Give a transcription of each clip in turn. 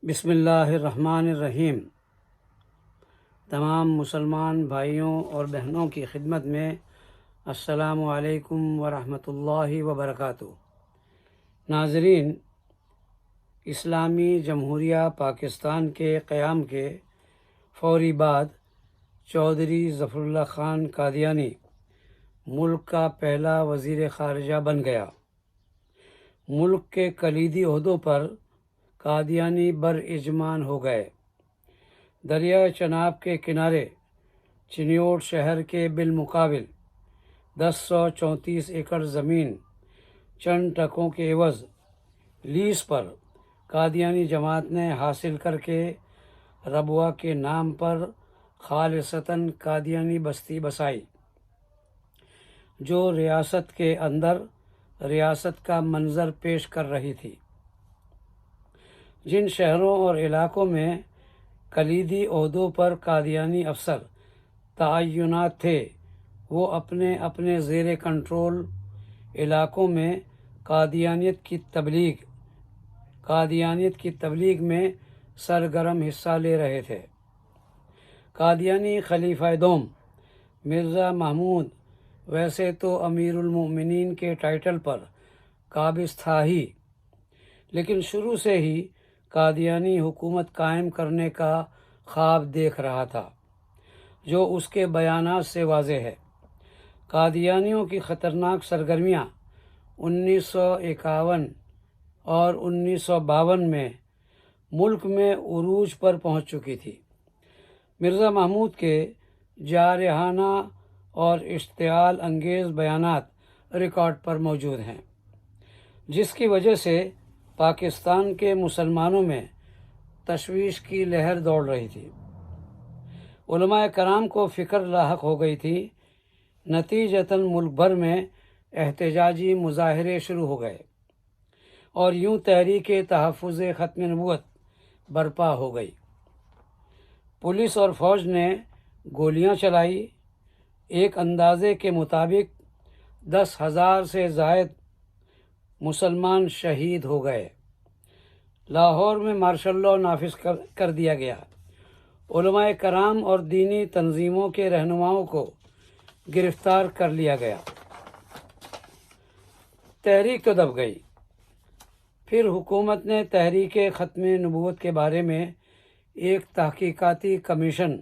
بسم اللہ الرحمن الرحیم۔ تمام مسلمان بھائیوں اور بہنوں کی خدمت میں السلام علیکم ورحمۃ اللہ وبرکاتہ۔ ناظرین، اسلامی جمہوریہ پاکستان کے قیام کے فوری بعد چودھری ظفر اللہ خان قادیانی ملک کا پہلا وزیر خارجہ بن گیا۔ ملک کے کلیدی عہدوں پر قادیانی براجمان ہو گئے۔ دریائے چناب کے کنارے چنیوٹ شہر کے بالمقابل 1034 ایکڑ زمین چند ٹکوں کے عوض لیز پر قادیانی جماعت نے حاصل کر کے ربوہ کے نام پر خالصتاً قادیانی بستی بسائی، جو ریاست کے اندر ریاست کا منظر پیش کر رہی تھی۔ جن شہروں اور علاقوں میں کلیدی عہدوں پر قادیانی افسر تعینات تھے، وہ اپنے اپنے زیر کنٹرول علاقوں میں قادیانیت کی تبلیغ میں سرگرم حصہ لے رہے تھے۔ قادیانی خلیفہ دوم مرزا محمود ویسے تو امیر المومنین کے ٹائٹل پر قابض تھا ہی، لیکن شروع سے ہی قادیانی حکومت قائم کرنے کا خواب دیکھ رہا تھا، جو اس کے بیانات سے واضح ہے۔ قادیانیوں کی خطرناک سرگرمیاں 1951 اور 1952 میں ملک میں عروج پر پہنچ چکی تھی۔ مرزا محمود کے جارحانہ اور اشتعال انگیز بیانات ریکارڈ پر موجود ہیں، جس کی وجہ سے پاکستان کے مسلمانوں میں تشویش کی لہر دوڑ رہی تھی۔ علماء کرام کو فکر لاحق ہو گئی تھی۔ نتیجتاً ملک بھر میں احتجاجی مظاہرے شروع ہو گئے اور یوں تحریک تحفظ ختم نبوت برپا ہو گئی۔ پولیس اور فوج نے گولیاں چلائی۔ ایک اندازے کے مطابق 10,000 سے زائد مسلمان شہید ہو گئے۔ لاہور میں مارشل لاء نافذ کر دیا گیا۔ علماء کرام اور دینی تنظیموں کے رہنماؤں کو گرفتار کر لیا گیا۔ تحریک تو دب گئی۔ پھر حکومت نے تحریک ختم نبوت کے بارے میں ایک تحقیقاتی کمیشن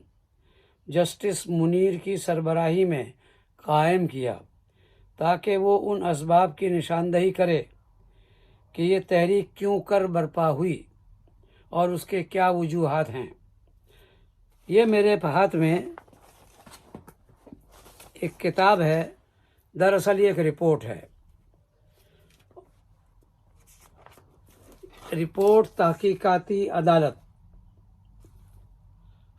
جسٹس منیر کی سربراہی میں قائم کیا، تاکہ وہ ان اسباب کی نشاندہی کرے کہ یہ تحریک کیوں کر برپا ہوئی اور اس کے کیا وجوہات ہیں۔ یہ میرے ہاتھ میں ایک کتاب ہے، دراصل یہ ایک رپورٹ ہے، رپورٹ تحقیقاتی عدالت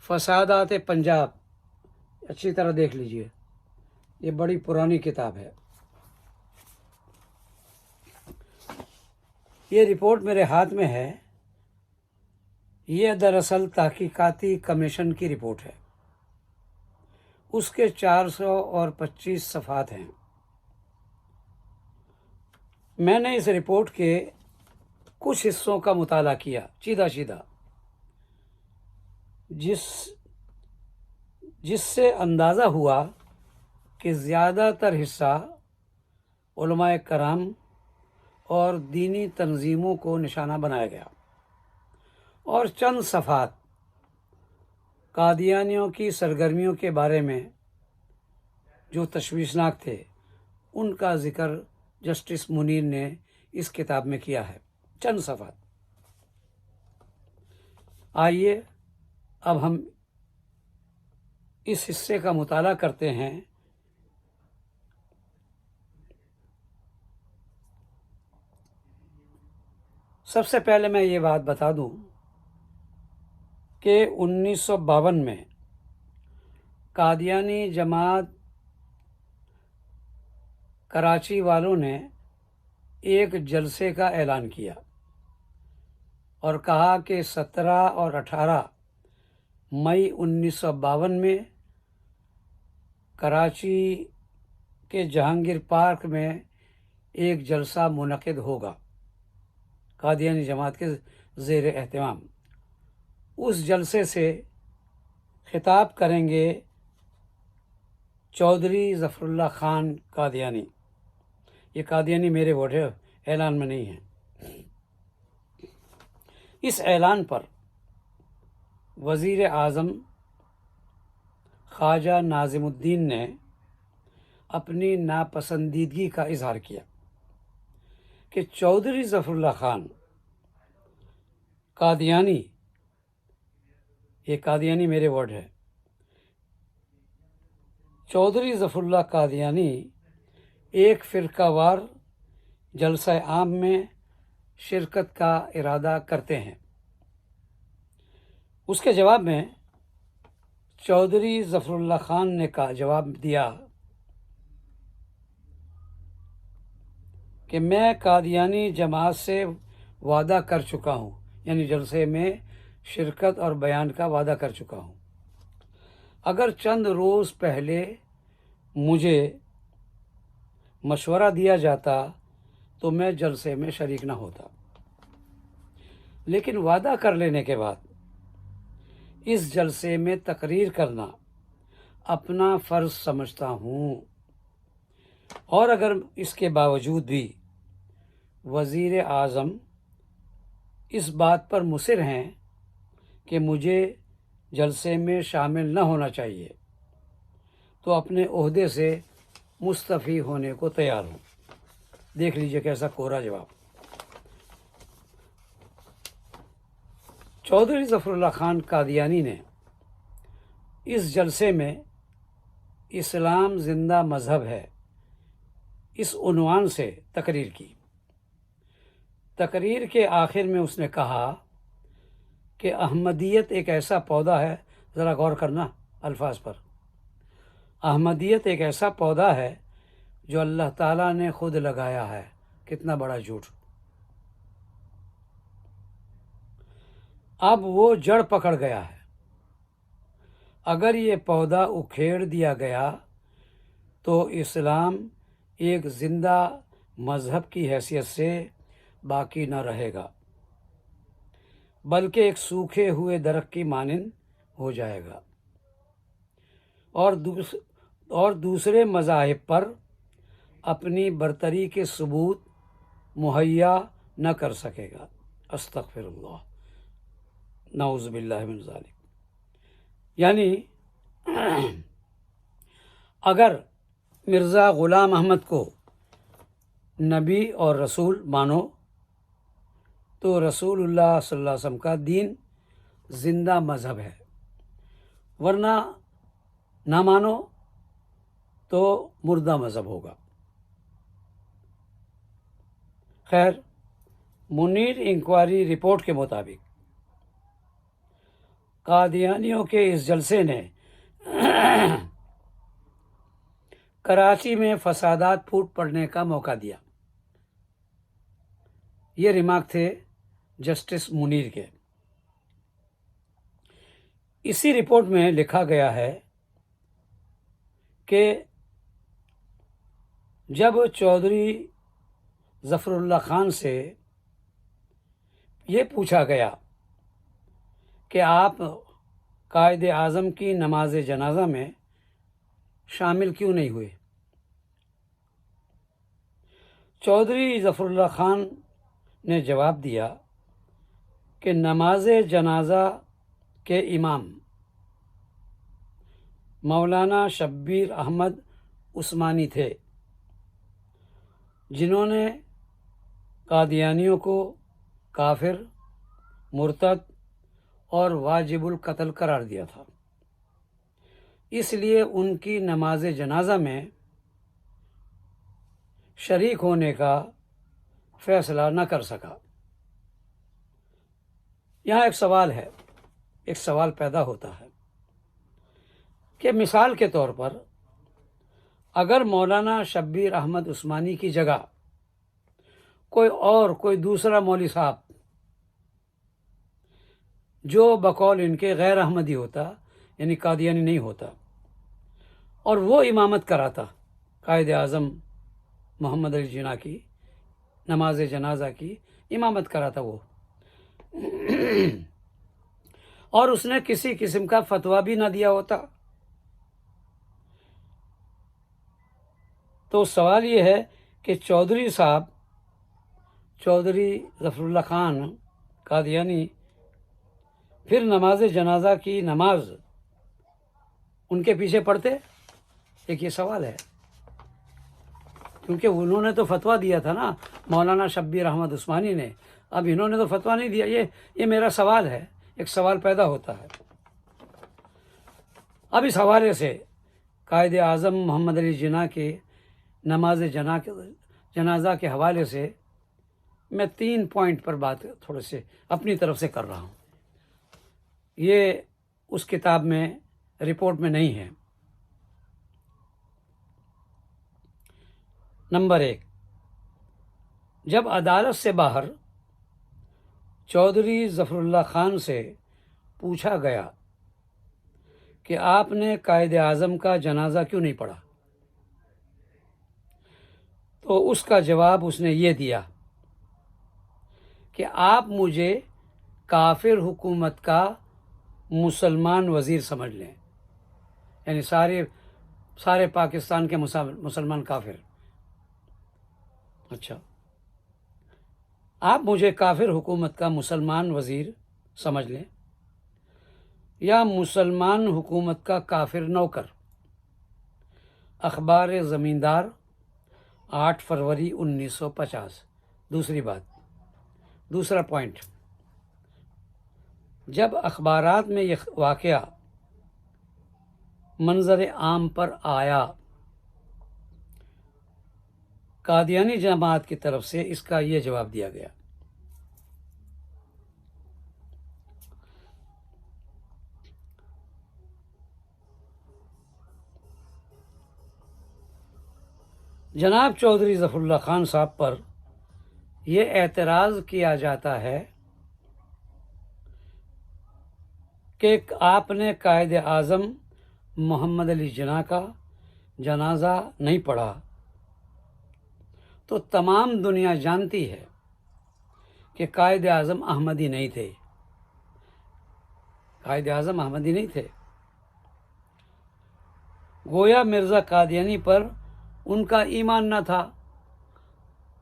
فسادات پنجاب۔ اچھی طرح دیکھ لیجئے، یہ بڑی پرانی کتاب ہے۔ یہ رپورٹ میرے ہاتھ میں ہے، یہ دراصل تحقیقاتی کمیشن کی رپورٹ ہے۔ اس کے 425 صفحات ہیں۔ میں نے اس رپورٹ کے کچھ حصوں کا مطالعہ کیا سیدھا، جس سے اندازہ ہوا کہ زیادہ تر حصہ علماء کرام اور دینی تنظیموں کو نشانہ بنایا گیا، اور چند صفحات قادیانیوں کی سرگرمیوں کے بارے میں جو تشویشناک تھے، ان کا ذکر جسٹس منیر نے اس کتاب میں کیا ہے، چند صفحات۔ آئیے اب ہم اس حصے کا مطالعہ کرتے ہیں۔ سب سے پہلے میں یہ بات بتا دوں کہ 1952 میں قادیانی جماعت کراچی والوں نے ایک جلسے کا اعلان کیا اور کہا کہ 17 اور 18 مئی 1952 میں کراچی کے جہانگیر پارک میں ایک جلسہ منعقد ہوگا، قادیانی جماعت کے زیر اہتمام۔ اس جلسے سے خطاب کریں گے چودھری ظفر اللہ خان قادیانی۔ یہ قادیانی میرے ووٹ ہے، اعلان میں نہیں ہے۔ اس اعلان پر وزیر اعظم خواجہ ناظم الدین نے اپنی ناپسندیدگی کا اظہار کیا کہ چودھری ظفر اللہ خان قادیانی، یہ قادیانی میرے ورڈ ہے، چودھری ظفر اللہ قادیانی ایک فرقہ وار جلسہ عام میں شرکت کا ارادہ کرتے ہیں۔ اس کے جواب میں چودھری ظفر اللہ خان نے جواب دیا کہ میں قادیانی جماعت سے وعدہ کر چکا ہوں، یعنی جلسے میں شرکت اور بیان کا وعدہ کر چکا ہوں۔ اگر چند روز پہلے مجھے مشورہ دیا جاتا تو میں جلسے میں شریک نہ ہوتا، لیکن وعدہ کر لینے کے بعد اس جلسے میں تقریر کرنا اپنا فرض سمجھتا ہوں، اور اگر اس کے باوجود بھی وزیر اعظم اس بات پر مصر ہیں کہ مجھے جلسے میں شامل نہ ہونا چاہیے تو اپنے عہدے سے مستعفی ہونے کو تیار ہوں۔ دیکھ لیجئے کیسا کوڑا جواب۔ چودھری ظفر اللہ خان قادیانی نے اس جلسے میں اسلام زندہ مذہب ہے اس عنوان سے تقریر کی۔ تقریر کے آخر میں اس نے کہا کہ احمدیت ایک ایسا پودا ہے، ذرا غور کرنا الفاظ پر، احمدیت ایک ایسا پودا ہے جو اللہ تعالیٰ نے خود لگایا ہے۔ کتنا بڑا جھوٹ! اب وہ جڑ پکڑ گیا ہے۔ اگر یہ پودا اکھیڑ دیا گیا تو اسلام ایک زندہ مذہب کی حیثیت سے باقی نہ رہے گا، بلکہ ایک سوکھے ہوئے درخت کی مانند ہو جائے گا، اور دوسرے مذاہب پر اپنی برتری کے ثبوت مہیا نہ کر سکے گا۔ استغفر اللہ، نعوذ باللہ من ذالک۔ یعنی اگر مرزا غلام احمد کو نبی اور رسول مانو تو رسول اللہ صلی اللہ علیہ وسلم کا دین زندہ مذہب ہے، ورنہ نہ مانو تو مردہ مذہب ہوگا۔ خیر، منیر انکوائری رپورٹ کے مطابق قادیانیوں کے اس جلسے نے کراچی میں فسادات پھوٹ پڑنے کا موقع دیا۔ یہ ریمارک تھے جسٹس منیر کے۔ اسی رپورٹ میں لکھا گیا ہے کہ جب چودھری ظفر اللہ خان سے یہ پوچھا گیا کہ آپ قائد اعظم کی نماز جنازہ میں شامل کیوں نہیں ہوئے، چودھری ظفر اللہ خان نے جواب دیا کہ نماز جنازہ کے امام مولانا شبیر احمد عثمانی تھے، جنہوں نے قادیانیوں کو کافر، مرتد اور واجب القتل قرار دیا تھا، اس لیے ان کی نماز جنازہ میں شریک ہونے کا فیصلہ نہ کر سکا۔ یہاں ایک سوال ہے، ایک سوال پیدا ہوتا ہے کہ مثال کے طور پر اگر مولانا شبیر احمد عثمانی کی جگہ کوئی دوسرا مولوی صاحب جو بقول ان کے غیر احمدی ہوتا، یعنی قادیانی نہیں ہوتا، اور وہ امامت کراتا، قائد اعظم محمد علی جناح کی نماز جنازہ کی امامت کراتا وہ، اور اس نے کسی قسم کا فتویٰ بھی نہ دیا ہوتا۔ تو سوال یہ ہے کہ چودھری صاحب، چودھری ظفر اللہ خان قادیانی، پھر نماز جنازہ کی نماز ان کے پیچھے پڑھتے؟ ایک یہ سوال ہے، کیونکہ انہوں نے تو فتویٰ دیا تھا نا، مولانا شبیر احمد عثمانی نے۔ اب انہوں نے تو فتویٰ نہیں دیا۔ یہ میرا سوال ہے، ایک سوال پیدا ہوتا ہے۔ اب اس حوالے سے قائد اعظم محمد علی جناح کے نماز جنازہ کے حوالے سے میں 3 پوائنٹ پر بات تھوڑے سے اپنی طرف سے کر رہا ہوں۔ یہ اس کتاب میں، رپورٹ میں نہیں ہے۔ نمبر 1، جب عدالت سے باہر چودھری ظفر اللہ خان سے پوچھا گیا کہ آپ نے قائد اعظم کا جنازہ کیوں نہیں پڑھا، تو اس کا جواب اس نے یہ دیا کہ آپ مجھے کافر حکومت کا مسلمان وزیر سمجھ لیں، یعنی سارے پاکستان کے مسلمان کافر۔ اچھا، آپ مجھے کافر حکومت کا مسلمان وزیر سمجھ لیں یا مسلمان حکومت کا کافر نوکر۔ اخبار زمیندار 8 فروری 1950۔ دوسرا پوائنٹ، جب اخبارات میں یہ واقعہ منظر عام پر آیا، قادیانی جماعت کی طرف سے اس کا یہ جواب دیا گیا۔ جناب چودھری ظفر اللہ خان صاحب پر یہ اعتراض کیا جاتا ہے کہ آپ نے قائد اعظم محمد علی جناح کا جنازہ نہیں پڑھا، تو تمام دنیا جانتی ہے کہ قائد اعظم احمدی نہیں تھے، قائد اعظم احمدی نہیں تھے۔ گویا مرزا قادیانی پر ان کا ایمان نہ تھا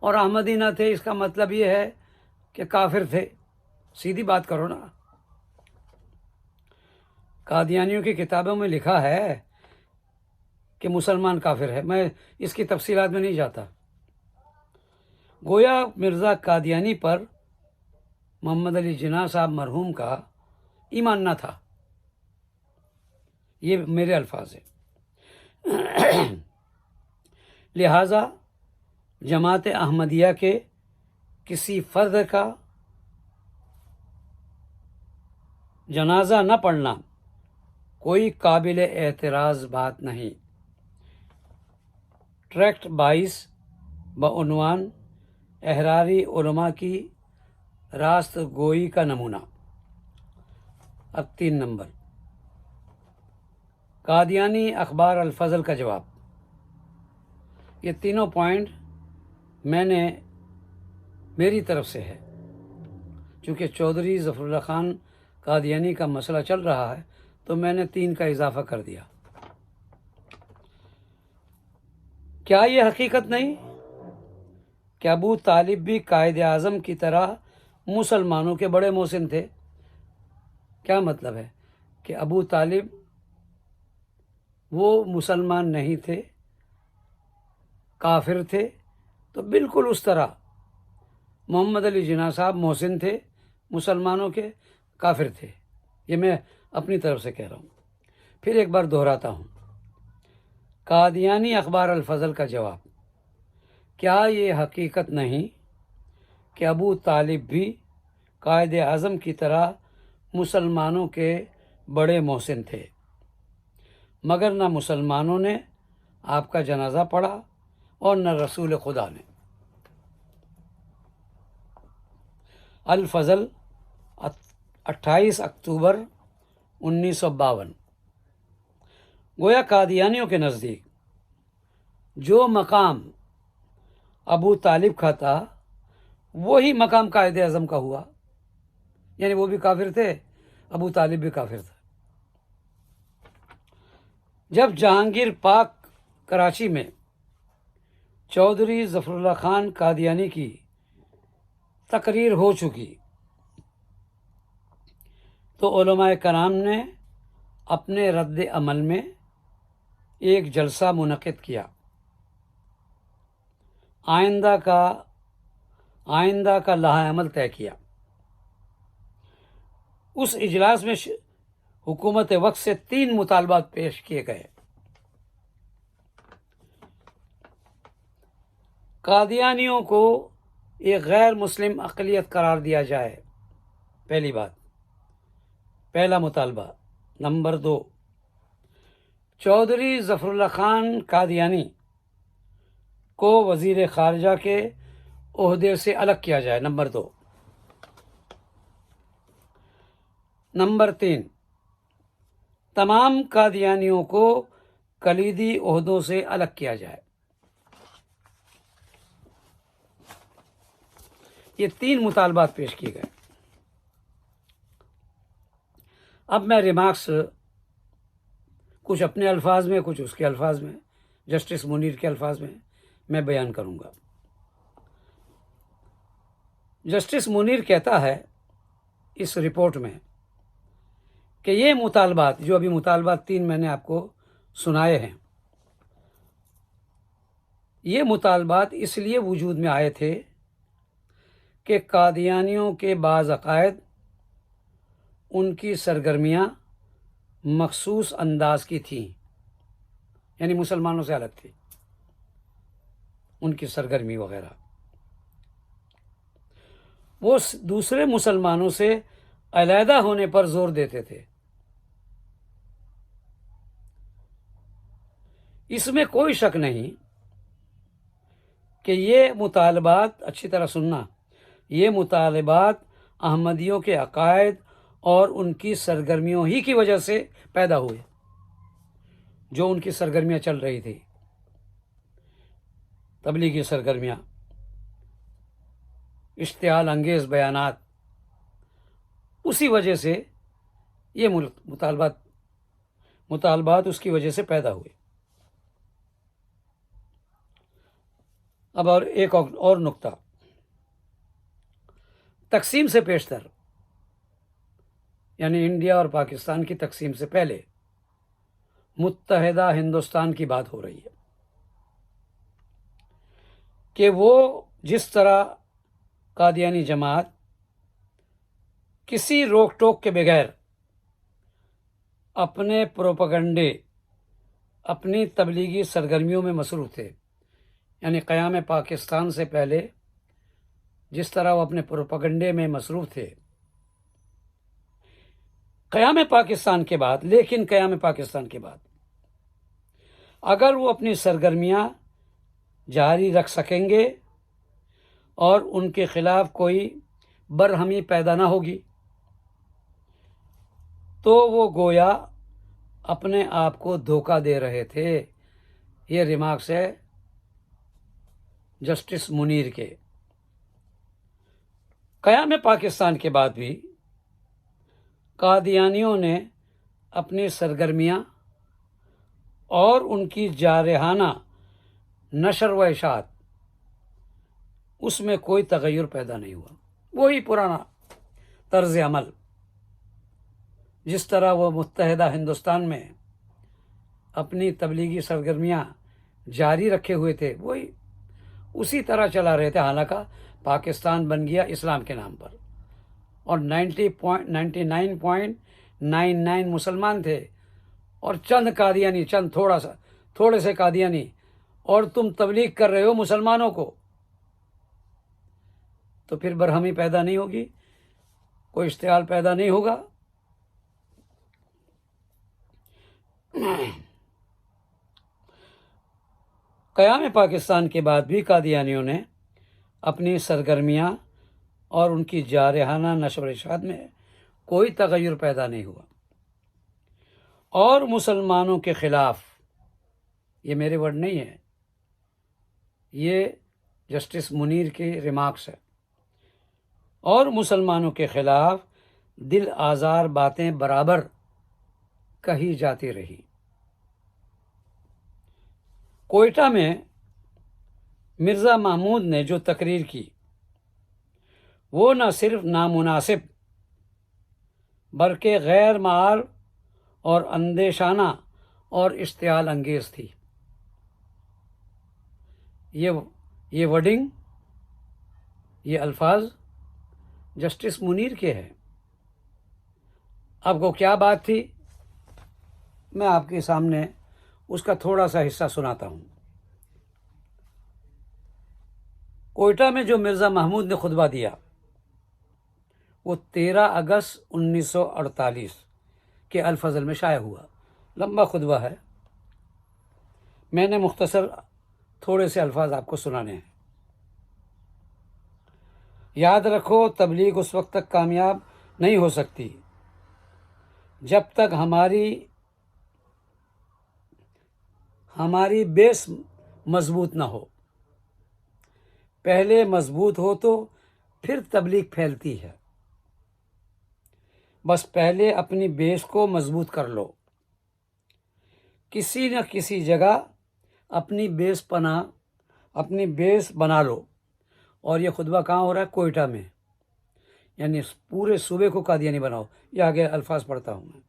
اور احمدی نہ تھے، اس کا مطلب یہ ہے کہ کافر تھے۔ سیدھی بات کرو نا۔ قادیانیوں کی کتابوں میں لکھا ہے کہ مسلمان کافر ہے، میں اس کی تفصیلات میں نہیں جاتا۔ گویا مرزا قادیانی پر محمد علی جناح صاحب مرحوم کا ایمان نہ تھا، یہ میرے الفاظ ہیں۔ لہٰذا جماعت احمدیہ کے کسی فرد کا جنازہ نہ پڑھنا کوئی قابل اعتراض بات نہیں۔ ٹریکٹ 22 بعنوان احراری علماء کی راست گوئی کا نمونہ۔ اب 3 نمبر، قادیانی اخبار الفضل کا جواب۔ یہ تینوں پوائنٹ میری طرف سے ہے، چونکہ چودھری ظفر اللہ خان قادیانی کا مسئلہ چل رہا ہے تو میں نے 3 کا اضافہ کر دیا۔ کیا یہ حقیقت نہیں کہ ابو طالب بھی قائد اعظم کی طرح مسلمانوں کے بڑے محسن تھے؟ کیا مطلب ہے کہ ابو طالب وہ مسلمان نہیں تھے، کافر تھے؟ تو بالکل اس طرح محمد علی جناح صاحب محسن تھے، مسلمانوں کے کافر تھے۔ یہ میں اپنی طرف سے کہہ رہا ہوں۔ پھر ایک بار دہراتا ہوں، قادیانی اخبار الفضل کا جواب۔ کیا یہ حقیقت نہیں کہ ابو طالب بھی قائد اعظم کی طرح مسلمانوں کے بڑے محسن تھے، مگر نہ مسلمانوں نے آپ کا جنازہ پڑھا اور نہ رسول خدا نے؟ الفضل 28 اکتوبر 1952۔ گویا قادیانیوں کے نزدیک جو مقام ابو طالب کا تھا وہی مقام قائد اعظم کا ہوا، یعنی وہ بھی کافر تھے ابو طالب بھی کافر تھا۔ جب جہانگیر پاک کراچی میں چودھری ظفر اللہ خان قادیانی کی تقریر ہو چکی تو علماء کرام نے اپنے رد عمل میں ایک جلسہ منعقد کیا۔ آئندہ کا لائحہ عمل طے کیا۔ اس اجلاس میں حکومت وقت سے 3 مطالبات پیش کیے گئے۔ قادیانیوں کو ایک غیر مسلم اقلیت قرار دیا جائے، پہلا مطالبہ۔ نمبر 2، چودھری ظفر اللہ خان قادیانی کو وزیر خارجہ کے عہدے سے الگ کیا جائے۔ نمبر 2۔ نمبر 3، تمام قادیانیوں کو کلیدی عہدوں سے الگ کیا جائے۔ یہ 3 مطالبات پیش کیے گئے۔ اب میں ریمارکس کچھ اپنے الفاظ میں، کچھ اس کے الفاظ میں، جسٹس منیر کے الفاظ میں بیان کروں گا۔ جسٹس منیر کہتا ہے اس رپورٹ میں کہ یہ مطالبات، جو ابھی مطالبات 3 میں نے آپ کو سنائے ہیں، یہ مطالبات اس لیے وجود میں آئے تھے کہ قادیانیوں کے بعض عقائد، ان کی سرگرمیاں مخصوص انداز کی تھیں، یعنی مسلمانوں سے الگ تھی ان کی سرگرمی وغیرہ۔ وہ دوسرے مسلمانوں سے علیحدہ ہونے پر زور دیتے تھے۔ اس میں کوئی شک نہیں کہ یہ مطالبات، اچھی طرح سننا، یہ مطالبات احمدیوں کے عقائد اور ان کی سرگرمیوں ہی کی وجہ سے پیدا ہوئے، جو ان کی سرگرمیاں چل رہی تھی، تبلیغی سرگرمیاں، اشتعال انگیز بیانات، اسی وجہ سے یہ مطالبات اس کی وجہ سے پیدا ہوئے۔ اب ایک اور نقطہ، تقسیم سے پیشتر، یعنی انڈیا اور پاکستان کی تقسیم سے پہلے متحدہ ہندوستان کی بات ہو رہی ہے کہ وہ جس طرح قادیانی جماعت کسی روک ٹوک کے بغیر اپنے پروپیگنڈے، اپنی تبلیغی سرگرمیوں میں مصروف تھے، یعنی قیام پاکستان سے پہلے جس طرح وہ اپنے پروپیگنڈے میں مصروف تھے، قیام پاکستان کے بعد، لیکن قیام پاکستان کے بعد اگر وہ اپنی سرگرمیاں جاری رکھ سکیں گے اور ان کے خلاف کوئی برہمی پیدا نہ ہوگی، تو وہ گویا اپنے آپ کو دھوکہ دے رہے تھے۔ یہ ریمارکس ہے جسٹس منیر کے۔ قیام پاکستان کے بعد بھی قادیانیوں نے اپنی سرگرمیاں اور ان کی جارحانہ نشر و اشاعت، اس میں کوئی تغیر پیدا نہیں ہوا، وہی پرانا طرز عمل، جس طرح وہ متحدہ ہندوستان میں اپنی تبلیغی سرگرمیاں جاری رکھے ہوئے تھے، وہی اسی طرح چلا رہے تھے۔ حالانکہ پاکستان بن گیا اسلام کے نام پر، اور 99.99 مسلمان تھے، اور چند قادیانی، تھوڑے سے قادیانی، اور تم تبلیغ کر رہے ہو مسلمانوں کو، تو پھر برہمی پیدا نہیں ہوگی، کوئی اشتعال پیدا نہیں ہوگا۔ قیام پاکستان کے بعد بھی قادیانیوں نے اپنی سرگرمیاں اور ان کی جارحانہ نشر و اشاعت میں کوئی تغیر پیدا نہیں ہوا، اور مسلمانوں کے خلاف، یہ میرے ورڈ نہیں ہے، یہ جسٹس منیر کے ریمارکس ہے، اور مسلمانوں کے خلاف دل آزار باتیں برابر کہی جاتی رہی۔ کوئٹہ میں مرزا محمود نے جو تقریر کی وہ نہ صرف نامناسب بلکہ غیر معال اور اندیشانہ اور اشتعال انگیز تھی۔ یہ ورڈنگ، یہ الفاظ جسٹس منیر کے ہیں۔ اب کو کیا بات تھی، میں آپ کے سامنے اس کا تھوڑا سا حصہ سناتا ہوں۔ کوئٹہ میں جو مرزا محمود نے خطبہ دیا وہ 13 اگست 1948 کے الفضل میں شائع ہوا۔ لمبا خطبہ ہے، میں نے مختصر تھوڑے سے الفاظ آپ کو سنانے ہیں۔ یاد رکھو، تبلیغ اس وقت تک کامیاب نہیں ہو سکتی جب تک ہماری بیس مضبوط نہ ہو۔ پہلے مضبوط ہو تو پھر تبلیغ پھیلتی ہے۔ بس پہلے اپنی بیس کو مضبوط کر لو، کسی نہ کسی جگہ اپنی بیس بنا لو۔ اور یہ خطبہ کہاں ہو رہا ہے؟ کوئٹہ میں، یعنی پورے صوبے کو قادیانی بناؤ۔ یہ آگے الفاظ پڑھتا ہوں میں۔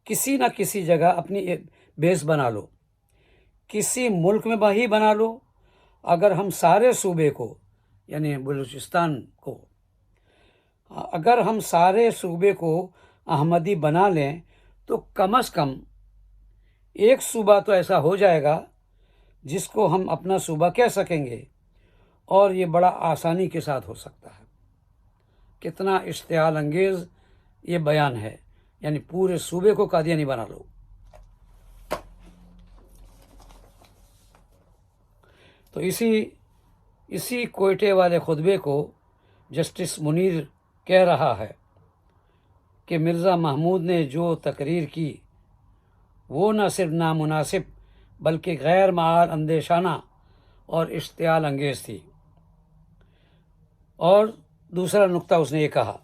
کسی نہ کسی جگہ اپنی بیس بنا لو، کسی ملک میں ہی بنا لو۔ اگر ہم سارے صوبے کو، یعنی بلوچستان کو، اگر ہم سارے صوبے کو احمدی بنا لیں تو کم از کم ایک صوبہ تو ایسا ہو جائے گا جس کو ہم اپنا صوبہ کہہ سکیں گے، اور یہ بڑا آسانی کے ساتھ ہو سکتا ہے۔ کتنا اشتعال انگیز یہ بیان ہے، یعنی پورے صوبے کو قادیانی بنا لو۔ تو اسی کوئٹے والے خطبے کو جسٹس منیر کہہ رہا ہے کہ مرزا محمود نے جو تقریر کی وہ نہ صرف نامناسب بلکہ غیر معال اندیشانہ اور اشتعال انگیز تھی۔ اور دوسرا نقطہ اس نے یہ کہا،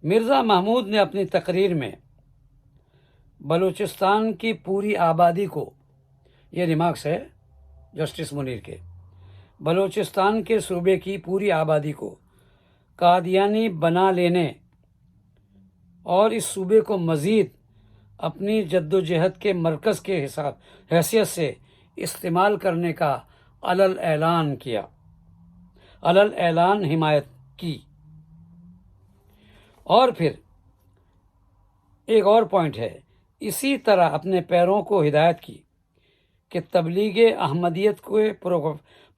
مرزا محمود نے اپنی تقریر میں بلوچستان کی پوری آبادی کو، یہ ریمارکس ہے جسٹس منیر کے، بلوچستان کے صوبے کی پوری آبادی کو قادیانی بنا لینے اور اس صوبے کو مزید اپنی جدوجہد کے مرکز کے حیثیت سے استعمال کرنے کا اعلان حمایت کی۔ اور پھر ایک اور پوائنٹ ہے، اسی طرح اپنے پیروں کو ہدایت کی کہ تبلیغ احمدیت کے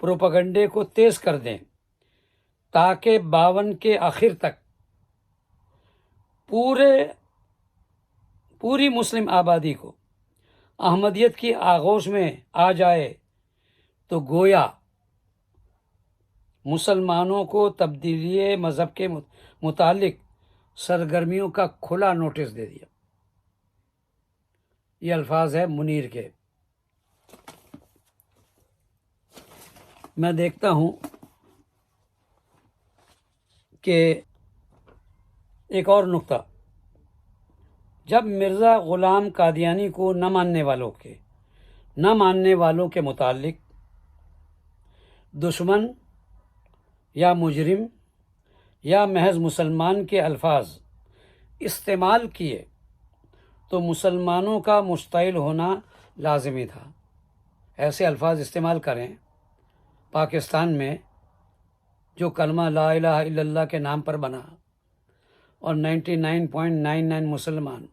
پروپیگنڈے کو تیز کر دیں تاکہ 52 کے آخر تک پوری مسلم آبادی کو احمدیت کی آغوش میں آ جائے، تو گویا مسلمانوں کو تبدیلی مذہب کے متعلق سرگرمیوں کا کھلا نوٹس دے دیا۔ یہ الفاظ ہے منیر کے۔ میں دیکھتا ہوں کہ ایک اور نقطہ، جب مرزا غلام قادیانی کو نہ ماننے والوں کے متعلق دشمن یا مجرم یا محض مسلمان کے الفاظ استعمال کیے تو مسلمانوں کا مشتعل ہونا لازمی تھا۔ ایسے الفاظ استعمال کریں پاکستان میں جو کلمہ لا الہ الا اللہ کے نام پر بنا اور 99.99 مسلمان،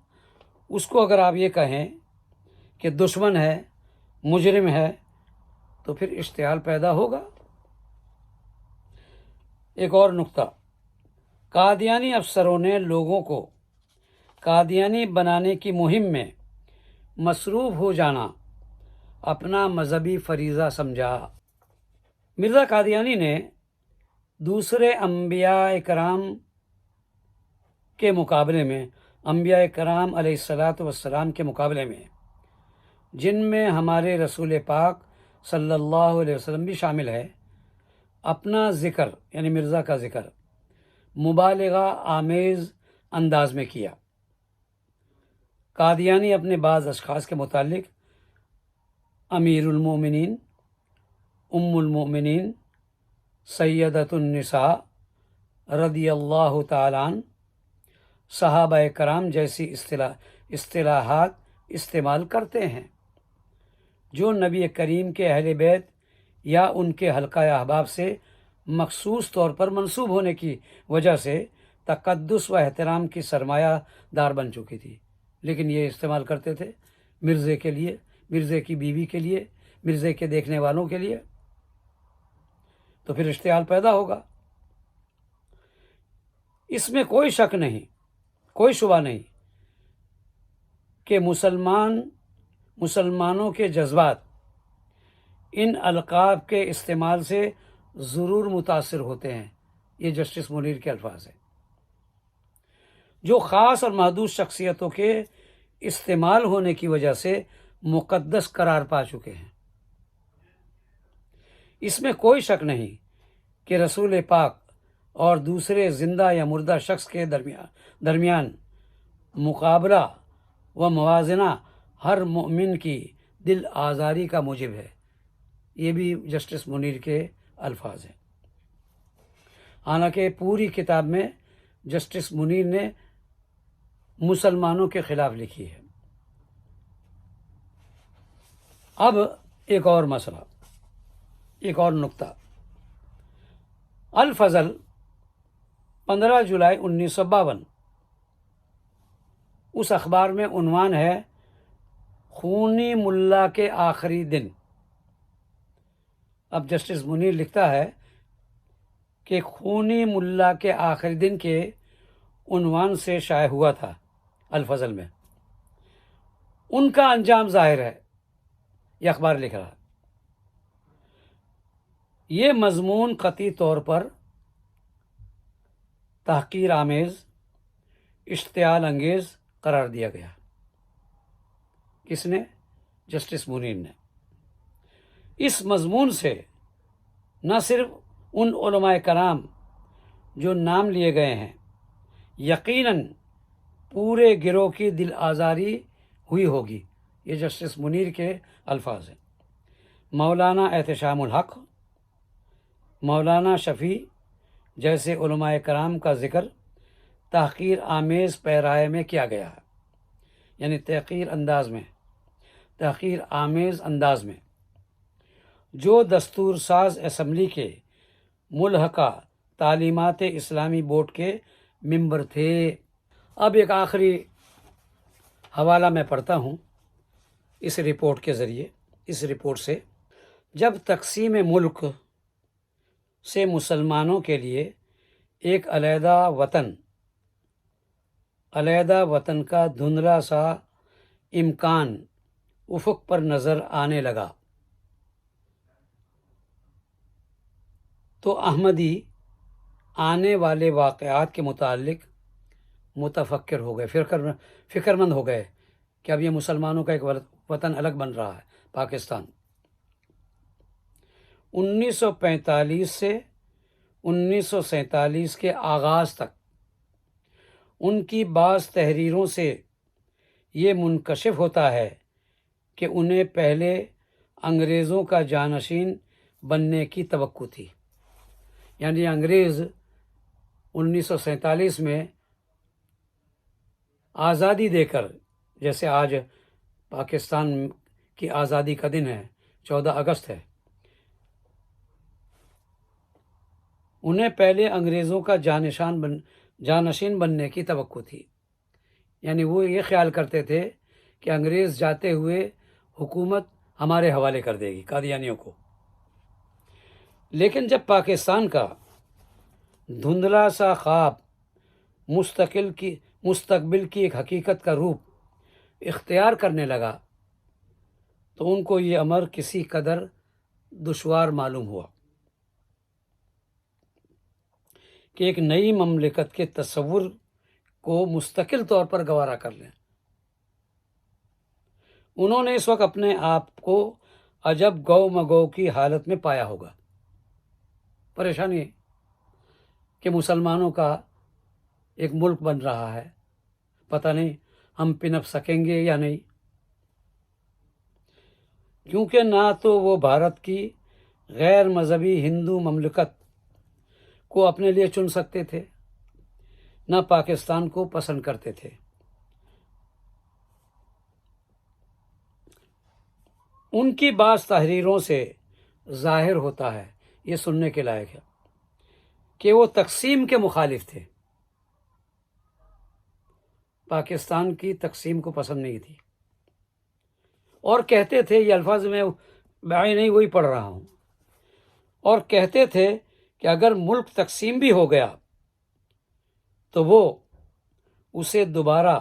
اس کو اگر آپ یہ کہیں کہ دشمن ہے، مجرم ہے، تو پھر اشتعال پیدا ہوگا۔ ایک اور نقطہ، قادیانی افسروں نے لوگوں کو قادیانی بنانے کی مہم میں مصروف ہو جانا اپنا مذہبی فریضہ سمجھا۔ مرزا قادیانی نے دوسرے انبیاء کرام کے مقابلے میں، انبیاء کرام علیہ السلام کے مقابلے میں، جن میں ہمارے رسول پاک صلی اللہ علیہ وسلم بھی شامل ہے، اپنا ذکر یعنی مرزا کا ذکر مبالغہ آمیز انداز میں کیا۔ قادیانی اپنے بعض اشخاص کے متعلق امیر المومنین، ام المومنین، سیدۃ النساء رضی اللہ تعالیٰ عنہ، صحابہ کرام جیسی اصطلاحات استعمال کرتے ہیں جو نبی کریم کے اہل بیت یا ان کے حلقہ احباب سے مخصوص طور پر منسوب ہونے کی وجہ سے تقدس و احترام کی سرمایہ دار بن چکی تھی، لیکن یہ استعمال کرتے تھے مرزے کے لیے، مرزے کی بیوی کے لیے، مرزے کے دیکھنے والوں کے لیے، تو پھر اشتعال پیدا ہوگا۔ اس میں کوئی شک نہیں، کوئی شبہ نہیں کہ مسلمانوں کے جذبات ان القاب کے استعمال سے ضرور متاثر ہوتے ہیں۔ یہ جسٹس منیر کے الفاظ ہیں، جو خاص اور محدود شخصیتوں کے استعمال ہونے کی وجہ سے مقدس قرار پا چکے ہیں۔ اس میں کوئی شک نہیں کہ رسول پاک اور دوسرے زندہ یا مردہ شخص کے درمیان مقابلہ و موازنہ ہر مومن کی دل آزاری کا موجب ہے۔ یہ بھی جسٹس منیر کے الفاظ ہیں۔ حالانکہ پوری کتاب میں جسٹس منیر نے مسلمانوں کے خلاف لکھی ہے۔ اب ایک اور مسئلہ، ایک اور نقطہ۔ الفضل 15 جولائی 1952، اس اخبار میں عنوان ہے خونی ملا کے آخری دن۔ اب جسٹس منیر لکھتا ہے کہ خونی ملا کے آخری دن کے عنوان سے شائع ہوا تھا الفضل میں، ان کا انجام ظاہر ہے، یہ اخبار لکھ رہا ہے۔ یہ مضمون قطعی طور پر تحقیر آمیز، اشتعال انگیز قرار دیا گیا۔ کس نے؟ جسٹس منیر نے۔ اس مضمون سے نہ صرف ان علماء کرام جو نام لیے گئے ہیں، یقیناً پورے گروہ کی دل آزاری ہوئی ہوگی، یہ جسٹس منیر کے الفاظ ہیں۔ مولانا احتشام الحق، مولانا شفیع جیسے علماء کرام کا ذکر تحقیر آمیز پیرائے میں کیا گیا ہے، یعنی تحقیر آمیز انداز میں، جو دستور ساز اسمبلی کے ملحقہ تعلیمات اسلامی بورڈ کے ممبر تھے۔ اب ایک آخری حوالہ میں پڑھتا ہوں اس رپورٹ کے ذریعے، اس رپورٹ سے۔ جب تقسیم ملک سے مسلمانوں کے لیے ایک علیحدہ وطن کا دھندلا سا امکان افق پر نظر آنے لگا تو احمدی آنے والے واقعات کے متعلق متفکر ہو گئے، فکر مند ہو گئے کہ اب یہ مسلمانوں کا ایک وطن الگ بن رہا ہے، پاکستان۔ 1945 سے 1947 کے آغاز تک ان کی بعض تحریروں سے یہ منکشف ہوتا ہے کہ انہیں پہلے انگریزوں کا جانشین بننے کی توقع تھی، یعنی انگریز 1947 میں آزادی دے کر، جیسے آج پاکستان کی آزادی کا دن ہے، 14 اگست ہے، انہیں پہلے انگریزوں کا جانشین بننے کی توقع تھی، یعنی وہ یہ خیال کرتے تھے کہ انگریز جاتے ہوئے حکومت ہمارے حوالے کر دے گی، قادیانیوں کو۔ لیکن جب پاکستان کا دھندلا سا خواب مستقبل کی ایک حقیقت کا روپ اختیار کرنے لگا تو ان کو یہ امر کسی قدر دشوار معلوم ہوا کہ ایک نئی مملکت کے تصور کو مستقل طور پر گوارا کر لیں۔ انہوں نے اس وقت اپنے آپ کو عجب گو مگو کی حالت میں پایا ہوگا۔ پریشانی کہ مسلمانوں کا ایک ملک بن رہا ہے، پتہ نہیں ہم پنپ سکیں گے یا نہیں، کیونکہ نہ تو وہ بھارت کی غیر مذہبی ہندو مملکت کو اپنے لیے چن سکتے تھے، نہ پاکستان کو پسند کرتے تھے۔ ان کی بعض تحریروں سے ظاہر ہوتا ہے، یہ سننے کے لائق ہے، کہ وہ تقسیم کے مخالف تھے، پاکستان کی تقسیم کو پسند نہیں تھی، اور کہتے تھے، یہ الفاظ میں بائی نہیں وہی پڑھ رہا ہوں، اور کہتے تھے کہ اگر ملک تقسیم بھی ہو گیا تو وہ اسے دوبارہ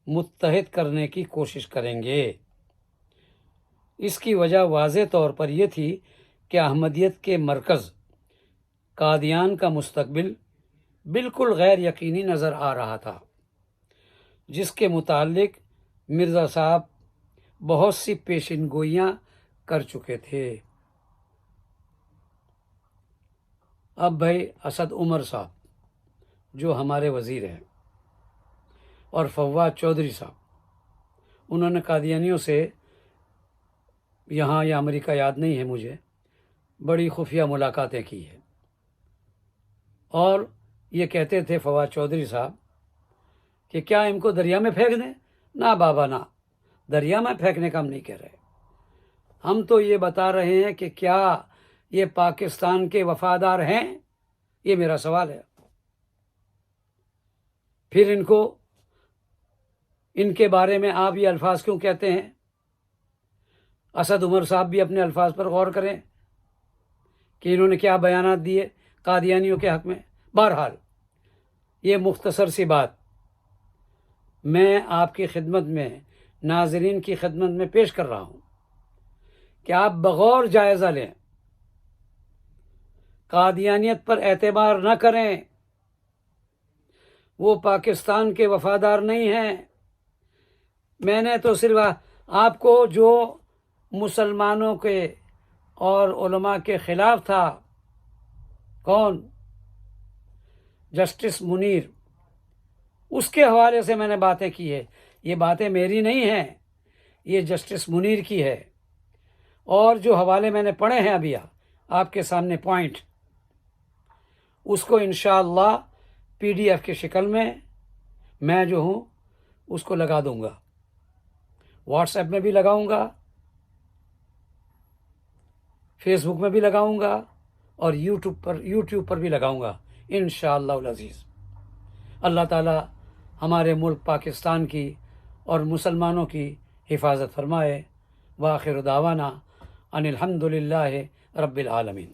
متحد کرنے کی کوشش کریں گے۔ اس کی وجہ واضح طور پر یہ تھی کہ احمدیت کے مرکز قادیان کا مستقبل بالکل غیر یقینی نظر آ رہا تھا، جس کے متعلق مرزا صاحب بہت سی پیشین گوئیاں کر چکے تھے۔ اب بھائی اسد عمر صاحب جو ہمارے وزیر ہیں، اور فواد چودھری صاحب، انہوں نے قادیانیوں سے یہاں یا امریکہ یاد نہیں ہے مجھے، بڑی خفیہ ملاقاتیں کی ہیں، اور یہ کہتے تھے فواد چودھری صاحب کہ کیا ان کو دریا میں پھینک دیں؟ نہ بابا نہ، دریا میں پھینکنے کا ہم نہیں کہہ رہے، ہم تو یہ بتا رہے ہیں کہ کیا یہ پاکستان کے وفادار ہیں، یہ میرا سوال ہے۔ پھر ان کے بارے میں آپ یہ الفاظ کیوں کہتے ہیں؟ اسد عمر صاحب بھی اپنے الفاظ پر غور کریں کہ انہوں نے کیا بیانات دیے قادیانیوں کے حق میں۔ بہرحال یہ مختصر سی بات میں آپ کی خدمت میں، ناظرین کی خدمت میں پیش کر رہا ہوں کہ آپ بغور جائزہ لیں، قادیانیت پر اعتبار نہ کریں، وہ پاکستان کے وفادار نہیں ہیں۔ میں نے تو صرف آپ کو جو مسلمانوں کے اور علماء کے خلاف تھا، کون؟ جسٹس منیر، اس کے حوالے سے میں نے باتیں کی ہے، یہ باتیں میری نہیں ہیں، یہ جسٹس منیر کی ہے، اور جو حوالے میں نے پڑھے ہیں ابھی آپ کے سامنے پوائنٹ، اس کو انشاءاللہ PDF کی شکل میں جو ہوں اس کو لگا دوں گا، واٹس ایپ میں بھی لگاؤں گا، فیس بک میں بھی لگاؤں گا، اور یوٹیوب پر بھی لگاؤں گا انشاءاللہ العزیز۔ اللہ تعالی ہمارے ملک پاکستان کی اور مسلمانوں کی حفاظت فرمائے۔ وآخر دعوانا ان الحمد للہ رب العالمین۔